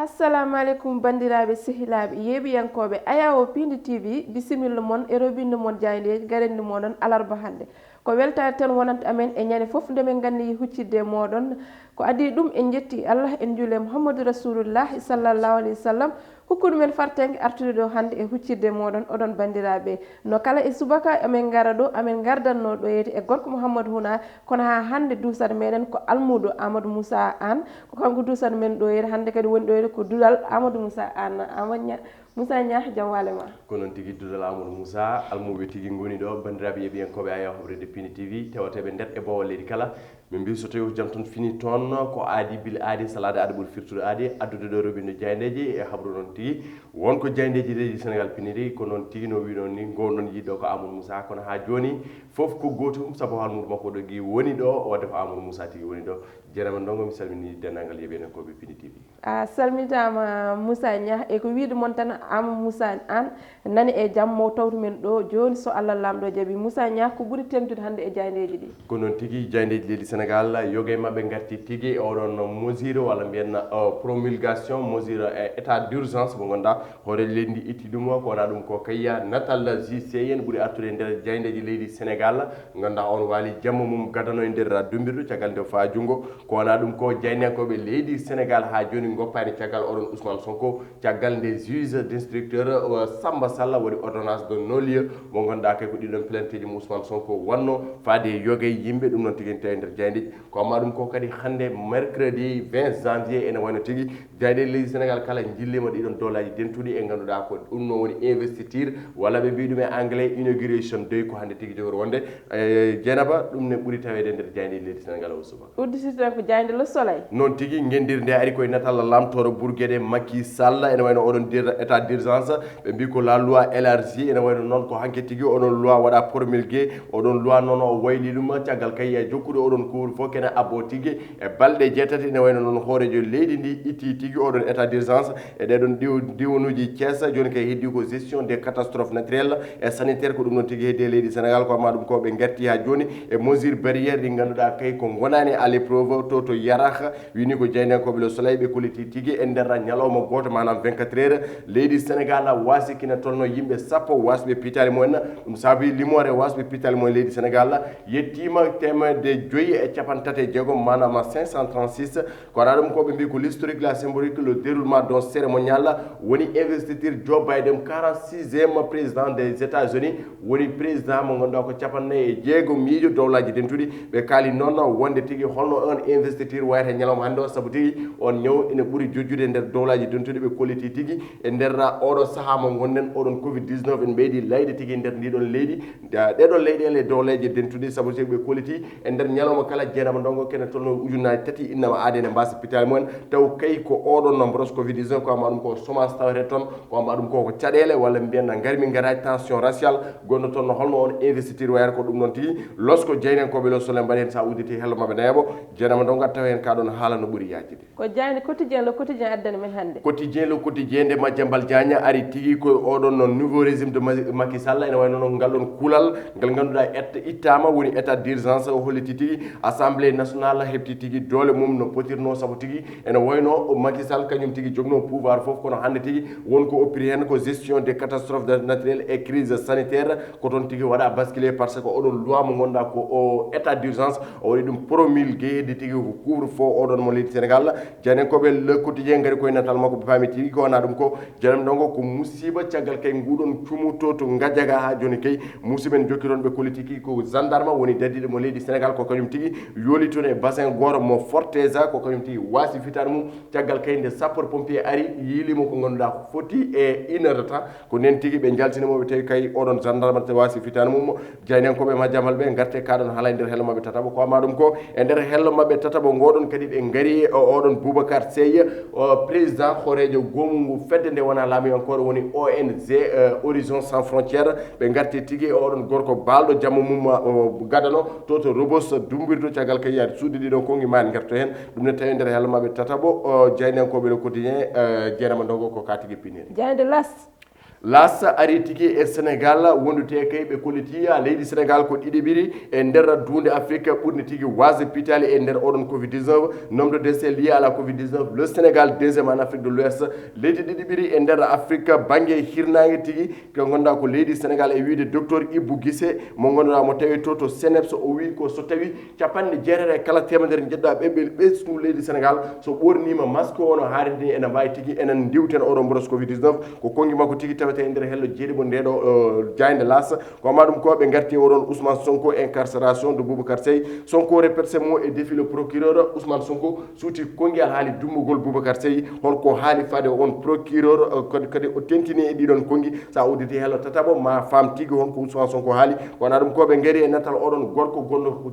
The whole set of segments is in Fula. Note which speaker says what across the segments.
Speaker 1: assalamu alaikum bandiraɓe sehilaɓe yeeɓiyankoɓe ayawo pindi tv bisimilla moon e robinde moon jaydeji garendi moɗon alarba hande ko weltare tan wonanta amen e ñande foof nde min gandi huccidde moɗon ko adi ɗum en jetti allah en juule mouhamadou rasulullahi sallllahu alayhi wa sallam hokkude men fartenge artude ɗo hande e huccidde moɗon oɗon bandiraɓe no kala e subaka amen gara ɗo amen gardanno ɗo yeyde e gorko mouhamadou Houna kono ha hande dusata meɗen ko almudo Amadou Moussa Anne ko kanko dusata men ɗo yeyde hande kadi woni ɗo yeyde ko dudal Amadou Moussa Anne Moussa Nia jam walema
Speaker 2: ko noon tigui dudal Amadou Moussa almuɓe tigui goni ɗo bandiraɓe yeeɓiyankoɓe aya hoɓrede Pini TV tewateɓe nder e bowal leydi kala min mbi so tawi jaam toon fini toon ko aadi bile aadi salade aada ɓuuri firtude aadi addude ɗo robinde jayndeji e habru noon tigui wonko jayndeji leydi Sénégal piniri ko noon tigui no wi noon ni gonɗon yiiɗo ko Amadou Moussa kono ha joni foof ko gotum saabu halmudo makko ɗo gui woni ɗo wadde ko Amadou Moussa tigui woni ɗo jerama ndongo mi salmini dennagal yeeɓiyankoɓe Pini TV
Speaker 1: a salmitama Moussa Nia e ko wiide moon tan Amadou Moussa Anne nani e jaam mo tawtu men ɗo joni so Allah lamɗo jaaɓi Moussa Nia ko ɓuuri temtude hande e jayndeji ɗi
Speaker 2: ko noon tigui jayndeji leydi Sénégal yogue mabɓe garti tigui oɗon mesure walla mbiyen promulgation mesure e état d'urgence mo ganduɗa hoore leydi ndi itti ɗum ko wona ɗum ko kayya natal JC en ɓuuri artude e nder jayndeji leydi Sénégal ganduɗa on waali jamma mum gadano e nder dumbirɗo caggal nde fa junggo ko wona ɗum ko jaynenkoɓe leydi Sénégal ha joni goppani caggal oɗon Ousmane Sonko caggal nde juge d'instructeur Samba Sall waɗi ordonnance de non lieu mo ganduɗa kay ko ɗiɗon plainte ji mo Ousmane Sonko wanno faade yogue yimɓe ɗum noon tigui tawi nder jayndeji ko amma ɗum ko kadi hande mercredi 20 janvier ene wayno tigui jayɗe leydi Sénégal kala jillima ɗiɗon dolaji dentuɗi e ganduɗa ko ɗum no woni investiture walla ɓe mbi ɗum e anglais inauguration day ko hande tigui jogori wonde Dieynaba ɗum ne ɓuuri tawede nder jayɗe leydi Sénégal o suba
Speaker 1: udditita ko jayde Le Soleil
Speaker 2: noon tigui guendir nde ari koye natal lamtoro Bourguédé Macky Sall ene wayno oɗon état d'urgence ɓe mbi ko la loi élargie ene wayno noon ko hanke tigui oɗon loi waɗa promulgué oɗon loi noon o wayli ɗum caggal kay e jokkude oɗon couvre feu kene abbo tigui e balɗe jeetati ene wayno noon hoorejo leydi ndi itti tigui oɗon état d'urgence e ɗeɗon diwanuji Thiès joni kay heddi ko gestion des catastrophes naturelles et sanitaire ko ɗum noon tigui heddi e leydi Sénégal ko amma ɗum ko ɓe garti ha joni e mesure barrière ɗi ganduɗa kay ko gonani à l'épreuve to Yarakh wini ko jeynenkoɓe Le Soleil ɓe kolliti tigui e nder ñalawma goto manam 24 heures leydi Sénégal wasi kina tolno yimɓe sappo wasɓe pitali mumen ɗum saabi limore wasɓe pitali mumen leydi Sénégal yettima temedde joyyi e capantati e jeegom manam 536 ko waɗa ɗum ko ɓe mbi ko l'historique la symbolique le déroulement d'un cérémonial woni investiture Joe Biden 46e président des États-Unis woni président mo ganduɗa ko capannayyi e jeegom miijo dowlaji dentuɗi ɓe kaali noon wonde tigui holno on investiture wayata ñalawma hande o saabu tigui on ñaw ene ɓuuri jojjude e nder dowlaji dentuɗi ɓe kolliti tigui e nder oɗo saaha mo gonɗen oɗon covid 19 en ɓeydi layde tigui e nder ndiɗon leydi ɗeɗon leyɗele dowleje dentuɗi saabu tigui ɓe kolliti e nder ñalawma kala Dieynaba Ndongo kene tolno ujunnaji tati innama aade ene mbasa pitali mumen taw kay ko oɗon no mboros covid 19 ko amma ɗum ko chômage tawete toon ko amma ɗum ko caɗele walla mbiyenna garmi garaji tension racial gonno toon no holno on investiture wayata ko ɗum noon tigui lorsque jeynenkoɓe Le Soleil mbaɗi hen sa udditi hello mabɓe neeɓo Dieynaba Ndongo taw hen kaɗon haala no ɓuuri yajide
Speaker 1: ko jayde quotidien le quotidien addani men hande
Speaker 2: quotidien le quotidien nde Madiambal Diagne ari tigui ko oɗon no nouveau régime de Macky Sall ene wayno noon ngal ɗon kuulal ngal ganduɗa ittama woni état d'urgence o holliti tigui assemblée nationale hebti tigui doole mum no potirno saabu tigui ene wayno Macky Sall kañum tigui jogno pouvoir foof kono hande tigui wonko oppiri hen ko gestion des catastrophes naturelles et crise sanitaire ko toon tigui waɗa basculé par ce que oɗon loi mo gonɗa ko o état d'urgence o waɗi ɗum promulgué heddi tigui ko couvre feu oɗon mo leydi Sénégal jeynenkoɓe Le Quotidien gari koye natal makko ɓe paami tigui ko wona ɗum ko Dieynaba Ndongo ko musiba caggal kay nguɗon cumuto to Gadiaga ha joni kay musimen jokki toon ɓe kollitiki ko gendarme woni dadiɗo mo leydi Sénégal ko kañum tigui yooli toon e bassin goto mo Forteza ko kañum tigui wasi fitade mum caggal kay nde sapeur pompier ari yiilimo ko ganduɗa foti e 1 heure de temps ko nen tigui ɓe jaltinimoɓe tawi kay oɗon gendarme wasi fitade mum jeynenkoɓe Madiambal ɓe garte kaɗon haala e nder hello mabɓe tataɓo ko amma ɗum ko e nder hello mabɓe tataɓo goɗon kadi ɓe gaari oɗon Boubacar Seye président horejo gomugu fedde nde wona laami encore woni ONG Horizon Sans Frontières ɓe garti tigui oɗon gorko balɗo jamma mum gadano to Rebos dumbirdo caggal kay yaade suuɗi ɗiɗon kongi mani garto hen ɗum ne tawi nder hello mabɓe tataɓo jeynenkoɓe Le Quotidien Dieynaba Ndongo ko ka tigui piniri
Speaker 1: jayde las
Speaker 2: lassa ari tigi e Sénégal wondude kay ɓe kolliti leydi Sénégal ko ɗiɗiɓiri e nder dunde Afrique ɓurni tigi wase pitali e nder oɗon Covid-19 nombre de décès liés à la Covid-19 le Sénégal deuxième en Afrique de l'Ouest leydi ɗiɗiɓiri e nder Afrique banggue hirnague tigi ko ganduɗa ko leydi Sénégal e wiide docteur Ibou Guissé mo ganduɗa mo tawi to Seneps o wi ko so tawi capanɗe jeetati kala temedere jeɗɗa ɓeɓe ɓesdu leydi Sénégal so ɓornima masque ono haarini ene mbawi tigi enen diwten oɗon mboros Covid-19 ko kongi makko tigi tawete e nder hello jeeɗi mo ndeɗo jayde las ko ma ɗum ko ɓe garti oɗon Ousmane Sonko incarcération de Boubacar Seye Sonko répercé mo e défi le procureur Ousmane Sonko suuti kongi haali dummugol Boubacar Seye holko haali fade on procureur kadi o tentini e ɗiɗon kongi sa udditi hello tataɓo ma fam tigi honko Ousmane Sonko haali wona ɗum ko ɓe gaari e natal oɗon gorko gonɗo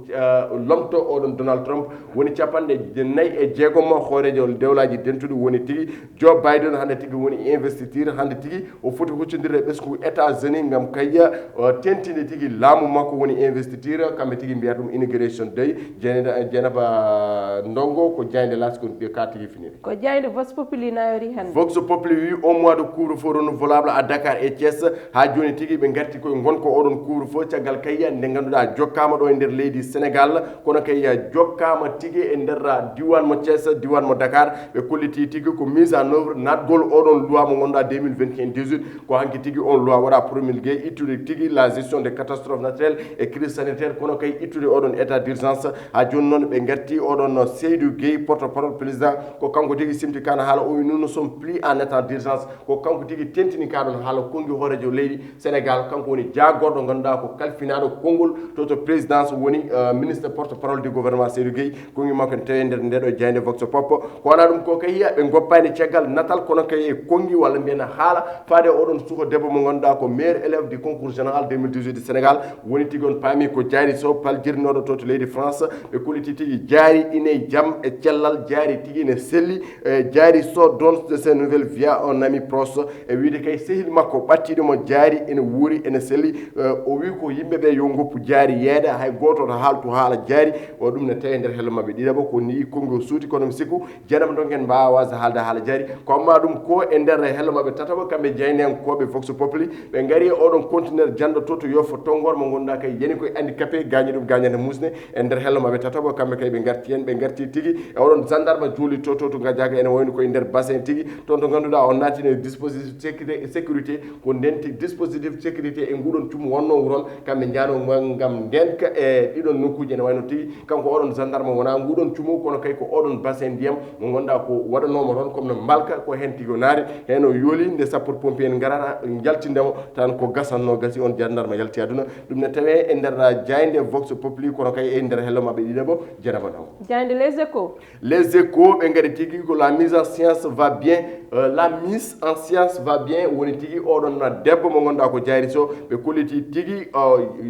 Speaker 2: lomto oɗon Donald Trump woni capanɗe 4 hoorejo dewlaji dentuɗi woni tigi Joe Biden hande tigi woni investiture hande tigi o foti huccodirde ɓesgu États-Unis gam kayya tentini tigi laamu makko woni investiture kamɓe tigi mbiya ɗum immigration day Dieynaba Ndongo ko jayde las ko ka tigi finiri
Speaker 1: ko jayde Vox Populi nayori hande
Speaker 2: Vox Populi wi au mois de couvre-feu renouvelable à Dakar et Thiès ha joni tigi ɓe garti koye gonko oɗon couvre-feu caggal kayya nde ganduɗa jokkama ɗo e nder leydi Sénégal kono kayya jokkama tigi e nder diwan mo Thiès diwan mo Dakar ɓe kolliti tigi ko mise en œuvre natgol oɗon loi mo ganduɗa 2021-18 ko hanki tigi on loi waɗa promulgué ittude tigi la gestion des catastrophes naturelles et crise sanitaire kono kay ittude oɗon état d'urgence ha joni noon ɓe garti oɗon Seydou Gueye porte-parole président ko kanko tigi simti kana haala o wi nous ne sommes plus en état d'urgence ko kanko tigi tentini kaɗon haala kongi hoorejo leydi Sénégal kanko woni jagorɗo ganduɗa ko kalfinaɗo konngol to présidence woni ministre porte-parole du gouvernement Seydou Gueye kongi makko ne tawi nder ndeɗo jayde Vox Pop ko wona ɗum ko kay ɓe goppani caggal natal kono kay e kongi walla mbiyana haala faade oɗon suko debbo mo ganduɗa ko meilleur élève du concours général 2018 du Sénégal woni tigi on paami ko jaari so paljirnoɗo to leydi France ɓe kolliti tigi jaari ine jaam e cellal jaari tigi ne selli jaari so don de ces nouvelles via un ami proche e wiide kay sehil makko ɓattiɗomo jaari ene wuuri ene selli o wi ko yimɓeɓe yo goppu jaari yeeda hay goto to haaltu haala jaari o ɗum ne tawi nder hello mabɓe ɗiɗaɓo ko ni kongi o suuti kono mi sikku janam ɗon en mbawa wasde haalde haala jaari ko amma ɗum ko e nder hello mabɓe tataɓo kamɓe jeynenkoɓe Vox Populi ɓe gaari e oɗon conteneur janɗo to yofo tongor mo gonduɗa kay yani koye handicapé gañi ɗum gañande musne e nder hello mabɓe tataɓo kamɓe kay ɓe garti hen ɓe garti tigi e oɗon gendarme juuli to gajaka ene wayno koye nder bassin tigi toon to ganduɗa o natine dispositif sécurité ko ndenti dispositif sécurité e nguɗon cumo wonnogo toon kamɓe jaano gam ndenka e ɗiɗon nokkuji ene wayno tigi kanko oɗon gendarme wona nguɗon cumo kono kay ko oɗon bassin ndiyam mo ganduɗa ko waɗanoma toon comme no mbalka ko hen tigi o naari hen o yooli nde sapeur pompier en garata jaltindemo tan ko gasanno gasi on gendarme yalti aduna ɗum ne tawe e nder jayde Vox Populi kono kay e nder hello mabɓe ɗiɗaɓo Dieynaba Ndongo
Speaker 1: jayde
Speaker 2: les échos ɓe gaari tigi ko la mise en science va bien la mise en science va bien woni tigi oɗon debbo mo ganduɗa ko jaari so ɓe kolliti tigi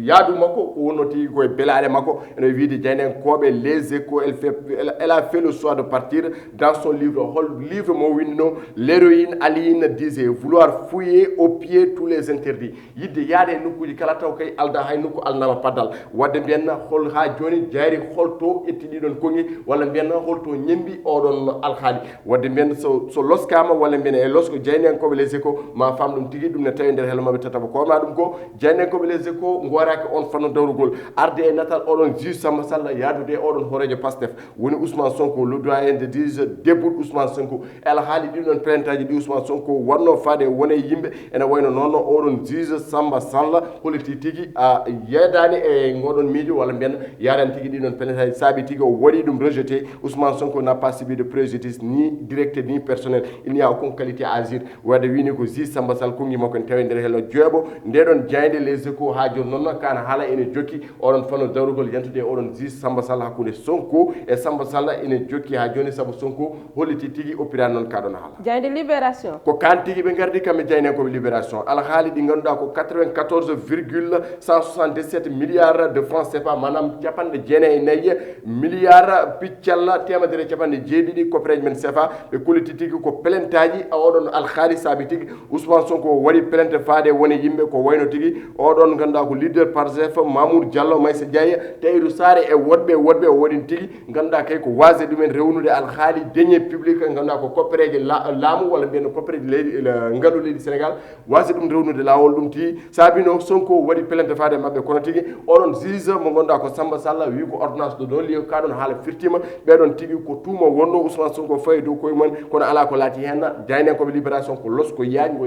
Speaker 2: yaadu makko ko wonno tigi koye belaɗe makko ene wiide jeynenkoɓe les échos elle a fait le choix de partir dans son livre hol livre mo windino l'héroïne Aline disait vouloir fouiller au pied tous les interdits yidde yaade e nokkuji kala taw kay alda hay nokku alnama paddal wadde mbiyanna hol ha joni jaari holto etti ɗiɗon kongi walla mbiyanna holto ñembi oɗon alhaali wadde mbiyanna so loskama walla mbiyana e losko jeynenkoɓe les échos ma fam ɗum tigui ɗum ne tawi nder hello mabɓe tataɓa ko ma ɗum ko jeynenkoɓe les échos goraki on fanno dawrugol arde e natal oɗon juge Samba Sall yaadude oɗon horejo Pastef woni Ousmane Sonko le doyen de juge debbout Ousmane Sonko ala haali ɗiɗon plainte aji ɗi Ousmane Sonko wanno faade wone yimɓe ene wayno noon oɗon juge Samba Sall holiti tigui a yeedani e goɗon miijo walla mbiyanna yarani tigui ɗiɗon plainte aji saabi tigui o waɗi ɗum rejeté Ousmane Sonko n'a pas subi de préjudice ni direct ni personnel il n'y a aucune qualité à agir wadde wini ko juge Samba Sall kongi makko en tawi nder hello jeeɓo ndeɗon jayde les échos ha joni noon kana haala ene jokki oɗon fanno dawrugol yantude oɗon juge Samba Sall hakkude Sonko e Samba Sall ene jokki ha joni saabu Sonko holliti tigui oppirani noon kaɗon haala
Speaker 1: jayde libération ko
Speaker 2: kan tigui ɓe gardi kamɓe jeynenkoɓe libération alhaali ɗi ganduɗa ko 94,177 milliards de francs CFA manam capanɗe jeenayyi milliards piccalla temedere capanɗe jeeɗiɗi copareji men CFA ɓe kolliti tigui ko plainte taji oɗon alhaali saabi tigi Ousmane Sonko waɗi plainte faade woni yimɓe ko wayno tigi oɗon ganduɗa ko leader Pastef Mamoudou Diallo Maysa Diaye Tahirou Sarr e woɗɓe o waɗin tigi ganduɗa kay ko wasde ɗumen rewnude alhaali denier public ganduɗa ko koppereje laamu walla mbiyen koppereje leydi ngaɗu leydi Sénégal wasde ɗum rewnude lawol ɗum tigi saabino Sonko waɗi plainte faade mabɓe kono tigi oɗon juge mo ganduɗa ko Samba Sall wi ko ordonnance ɗo ɗon liyo kaɗon haala firtima ɓeɗon tigi ko tuma wonno Ousmane Sonko fayi dow koye mumen kono ala ko laati hen jaynenkoɓe libération ko los ko yañgo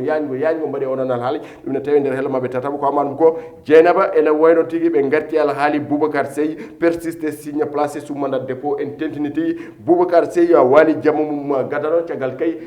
Speaker 2: mbaɗi onon alhaali ɗum ne tawi nder hello mabɓe tataɓa ko amadum ko Dieynaba ene wayno tigi ɓe garti alhaali Boubacar Seye persiste signe placé sous mandat de dépôt en tentini tigi Boubacar Seye waali jamma mum gadano caggal kay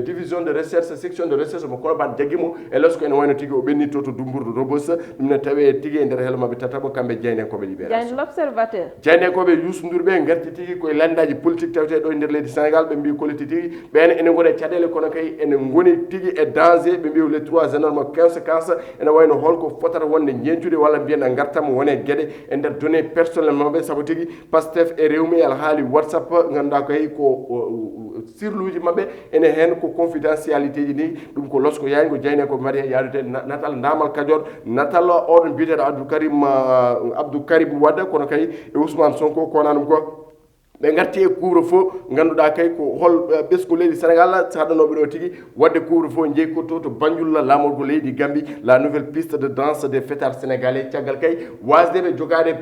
Speaker 2: division de recherche section de recherche mo Colobane jaguimo e losko ene wayno tigi o ɓenni to Dumbourdu Rebeuss ɗum ne tawi tigi e nder hello mabɓe tataɓa kamɓe jeynenkoɓe libération
Speaker 1: l'observateur
Speaker 2: jeynenkoɓe Youssou Ndour ɓe garti tigi koye landaji politique tawete ɗo e nder leydi Sénégal ɓe mbi koliti tigi ɓen ene gona caɗele kono kay ene goni tigi e danger ɓe mbi les trois énormes conséquences ene wayno holko fotata wonde ñentude walla mbiyen gartama wone gueɗe e nder données personnel mabɓe saabu tigi Pastef e rewmi alhaali WhatsApp ganduɗa kay ko sirluji mabɓe ene hen ko confidentialité ji ni ɗum ko losko yani ko jeyne ko mari yadude natal ndamal Kajoor natal oɗon biyeteɗo Abdou Karim Wade kono kay e Ousmane Sonko ko nanum ko ɓe garti e couvre-feu ganduɗa kay ko hol ɓesgu leydi Sénégal saɗanoɓe ɗo tigi wadde couvre-feu jeeykoto to Banjul lamorgo leydi Gambie la nouvelle piste de danse des fêtards sénégalais caggal kay wasdeɓe jogade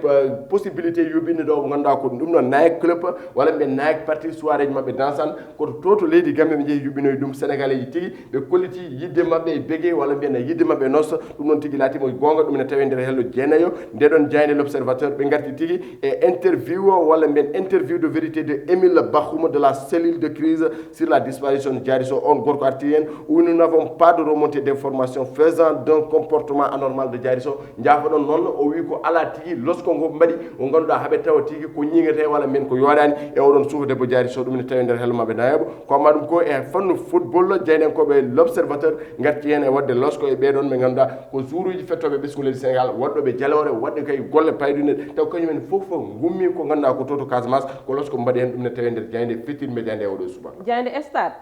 Speaker 2: possibilité yuɓɓinde ɗo ko ganduɗa ko ɗum ɗo nayak club walla ɓe nayak parti soirée ji mabɓe dansan koto to leydi Gambie ɓe jeehi yuɓɓinoye ɗum sénégalais ji tigi ɓe kolliti yidde mabɓe e bégue walla mbiyen yidde mabɓe nosso ɗum ɗon tigi laatimo gonga ɗum ne tawi nder hello jeenayo ndeɗon jayde l'observateur ɓe garti tigi e interview walla mbiyen interview de vérité de Émile Bakhoum de la cellule de crise sur la disparition de Diary Sow on gorko arti hen où nous n'avons pas de remontée d'information faisant d'un comportement anormal de Diary Sow jaafoɗon noon o wi ko ala tigi losko ngo mbaɗi o ganduɗa haaɓe tawa tigi ko ñiŋete walla men ko yoɗani e oɗon suuka debbo Diary Sow ɗum ne tawi nder hello mabɓe nayaɓo ko amma ɗum ko e fannu football jeynenkoɓe l'observateur garti hen e wadde losko e ɓeɗon ɓe ganduɗa ko jour uji fettoɓe ɓesgu leydi Sénégal waɗɗoɓe jalore waɗɗe kay golle payɗune taw kañumen foof gummi ko ganduɗa ko toto Casamance ko losko mbaɗi hen ɗum ne tawi nder jayde fettin média nde oɗo subaka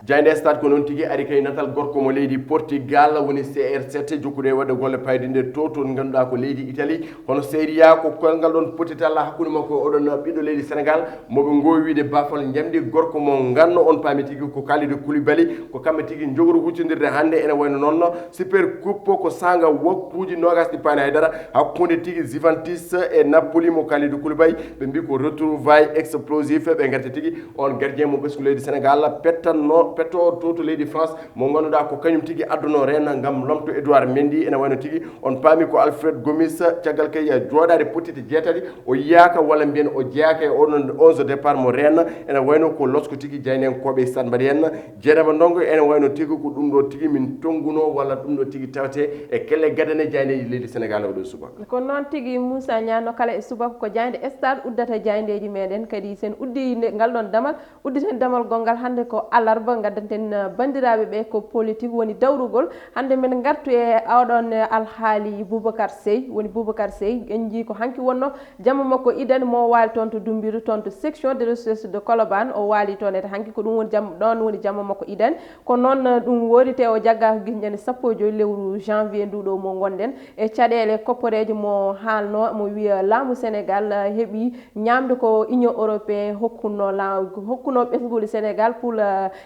Speaker 2: jayde stade ko noon tigui ari kay natal gorko mo leydi Portugal woni CR7 jokkude wadde golle payde nde to toon ganduɗa ko leydi Italie hono Seria ko kolgal ɗon potitalla hakkude makko oɗon ɓiɗɗo leydi Sénégal moɓe gowide bafal jamdi gorko mo ganno on paami tigui ko Kalidou Koulibaly ko kamɓe tigui jogori huccodirde hande ene wayno noon super coupe ko sanga waktuji nogas ɗi paani haydara hakkude tigui Juventus e Napoli mo Kalidou Koulibaly ɓe mbi ko retrouvaille explosif ɓe garti tigi on gardien mo ɓesgu leydi Sénégal petto to leydi France mo ganduɗa ko kañum tigi adduno rena gam lomto Edouard Mendy ene wayno tigi on paami ko Alfred Gomis caggal kay joɗade potiti jeetati o yiyaka walla mbiyen o jeeyaka e oɗon 11 départ mo rena ene wayno ko losko tigi jaynenkoɓe stade mbaɗi hen Dieynaba Ndongo ene wayno tigi ko ɗum ɗo tigi min tonguno walla ɗum ɗo tigi tawte e kelle gadane jayneji leydi Sénégal oɗo subaka
Speaker 1: ko noon tigi Moussa Niano kala e subaka ko jayde stade uddata jayndeji meɗen kadi sen uddi ngal ɗon damal udditen damal gongal hande ko alarba gaddanten bandiraɓe ɓe ko politique woni dawrugol hande men gartu e awɗon alhaali Boubacar Seye woni Boubacar Seye en jii ko hanki wonno jamma makko idani mo waali toon to Dumbiru toon to section de recherche de Colobane o waali toon ete hanki ko ɗum woni ɗon woni jamma makko idani ko noon ɗum worite o jagga ko guiñƴande 15 lewru janvier nduɗo mo gonɗen e caɗele kopporeje mo haalno mo wiya laamu Sénégal heeɓi ñamde ko Union européen hokkuno ɓesguli Sénégal pour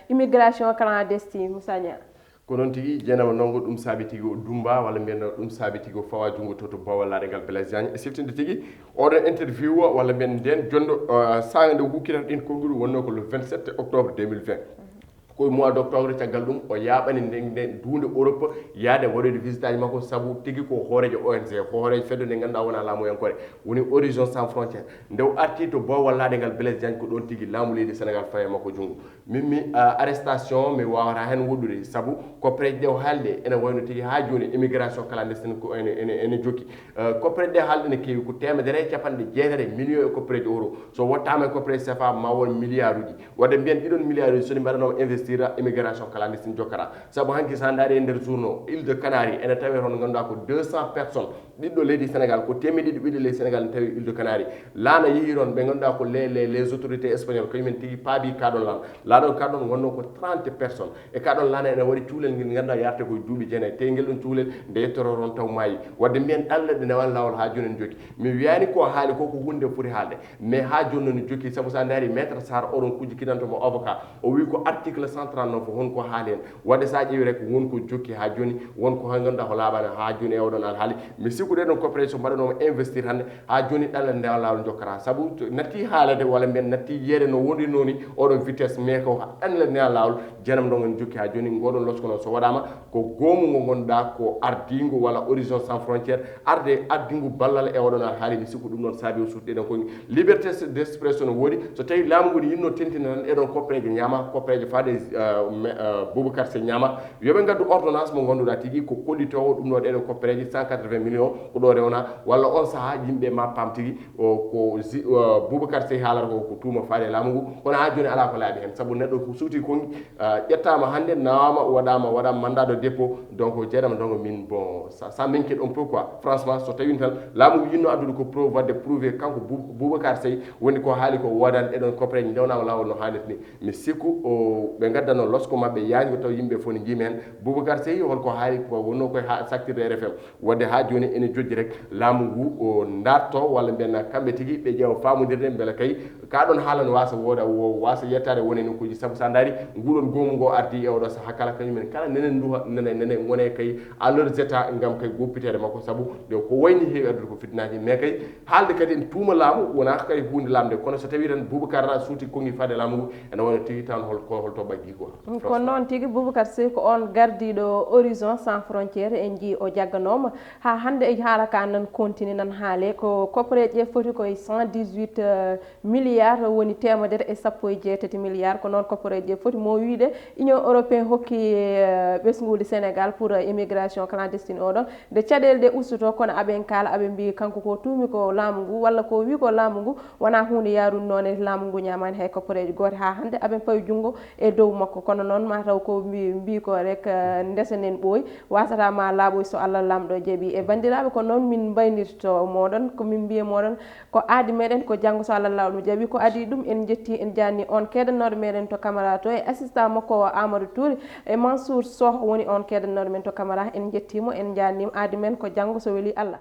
Speaker 1: immigration clandestine Moussa Niang
Speaker 2: ko noon tigi Dieynaba Ndongo ɗum saabi tigi o dumba walla mbiyen ɗum saabi tigi o fawa jungo to bawal laɗegal Blaise Diagne e siftinde tigi oɗon interview walla mbiyen nden jonɗo saga nde hukkitata ɗin konngol wonno ko le 27 octobre 2020 koye mois d' octobre caggal ɗum o yaaɓani nde duunde Europe yaade waɗoyde visite aji makko saabu tigi ko hoorejo ONG ko hoorejo fedde nde ganduɗa wona laamuyankore woni horizon sans frontiére nde o arti to bawal laɗegal Blaise Diagne ko ɗon tigi laamu leydi Sénégal faye makko junngo min arrestation mi wawata hen woɗɗude saabu koppereje ɗe o haalde ene wayno tigi ha joni immigration clandestine ko ene jokki koppereje ɗe haalde ne keewi ko 1.9 millions e koppereje euro so wottama e koppereje CFA ma won milliard uji wadde mbiyen ɗiɗon milliard uji soni mbaɗanoma investi investir immigration clandestine jokara sabu hanki sa ndaari e nder journaux île de Canaries ene tawi toon ganduɗa ko 200 personnes ɓiɗɗo leydi Sénégal ko temedɗiɗi ɓiɗɗo leydi Sénégal ne tawi île de Canaries laana yeehi toon ɓe ganduɗa ko les autorités espagnoles kañumen tigui paabi kaɗon lan laaɗon kaɗon gonno ko 30 personnes e kaɗon laana ene waɗi cuulel ngel ganduɗa yarte koye duuɓi jeenayyi tawi ngel ɗon cuulel nde yettoro toon taw maayi wadde mbiyen ɗalleɗe newan lawol ha joni en jokki mi wiyani ko haali koko hunde foti haalde mais ha joni no jokki saabu sa daari maître Sarr oɗon kuji kidantomo avocat o wi ko article 139 wonko haali hen wadde sa ƴeewi rek wonko jokki ha joni wonko ha ganduɗa ko laaɓani ha joni e oɗon alhaali mi sikku ɗeɗon coopération mbaɗanoma investir hande ha joni ɗalleɗe ndewan lawol jokkata saabu natti haalade walla mbiyen natti yeede no woniri noni oɗon vitesse mais ko ɗanleɗe ndewan lawol jenam ɗon en jokki ha joni ngoɗon losko noon so waɗama ko goomu ngo gonɗa ko ardingu walla horizon sans frontiére arde ardingu ballal e oɗon alhaali mi sikku ɗum noon saabi o sutɗeɗen ko liberté d' expression no woodi so tawi laamu ngu yinno tentina tan eɗon koppereje ñama koppereje fade Boubacar Sy ñama yoɓe gaddu ordonnance mo ganduɗa tigui ko koɗitowo ɗum ɗo ɗeɗon koppereje 180 millions ko ɗo rewna walla on saaha yimɓe ma pam tigui ko Boubacar Sy haalata ko tuuma faade laamu ngu kono ha joni ala ko laaɓi hen saabu neɗɗo ko suuti kongi ƴettama hande nawama waɗama mandat de dépôt donc jeeɗama donc min bon ça m'inquiète un peu quoi franchement so tawi tan laamu ngu yinno addude ko preuve wadde prouvé kanko Boubacar Sy woni ko haali ko wodani ɗeɗon koppereje ndewnama lawol no hannirta ni mi sikku ɓe gaddano losko mabɓe yaango taw yimɓe fof ne jiimi hen Boubacar Sy holko haali ko wonno koye ha saktirde RFM wadde ha joni ene jojji rek laamu ngu darto walla mbiyen kamɓe tigui ɓe ƴeewa famodirde beele kay kaɗon haalano wasa wooda wasa yettade woni nokkuji saabu sa daari nguɗon goomu ngo ardi e oɗo saaha kala kañumen kala nenen duha nene gone kay à leurs états gam kay goppitede makko saabu ko wayni heewi addude ko fitnaji mais kay haalde kadi en tuuma laamu wona kay hunde lamde kono so tawi tan Boubacar suuti kongi fade laamu ngu ene wona tigui tan holto baggi quoi
Speaker 1: ko noon tigui Boubacar Sy ko on gardiɗo horizon sans frontiére en jii o jagganoma ha hande e haala ka nan continue nan haale ko koppereje foti koye 118 milliards woni temedere e sappo e jeetati milliards ko noon koppereje foti mo wiide union européen hokki ɓesgude Sénégal pour immigration clandestine oɗon de caɗele de ustoto kono aɓen kala aɓe mbi kanko ko tuumi ko laamu ngu walla ko wi ko laamu ngu wona hunde yarude noon e laamu ngu ñamani hay koppereje gote ha hande aɓen pawi junggo e dow makko kono noon mataw ko mbi ko rek ndesenen ɓooy wasata ma laaɓoy so Allah lamɗo jaaɓi e bandiraɓe ko noon min mbaynirto moɗon komin mbiye moɗon ko aadi meɗen ko janggo so Allah lawɗo jaaɓi ko adi ɗum en jetti en janni on keɗannoɗo meɗen to caméra to e assistant makko Amadou Touré e Mansour Sow woni on keɗannoɗo men to caméra en jettimo en jannima aadi men ko janggo so weeli Allah.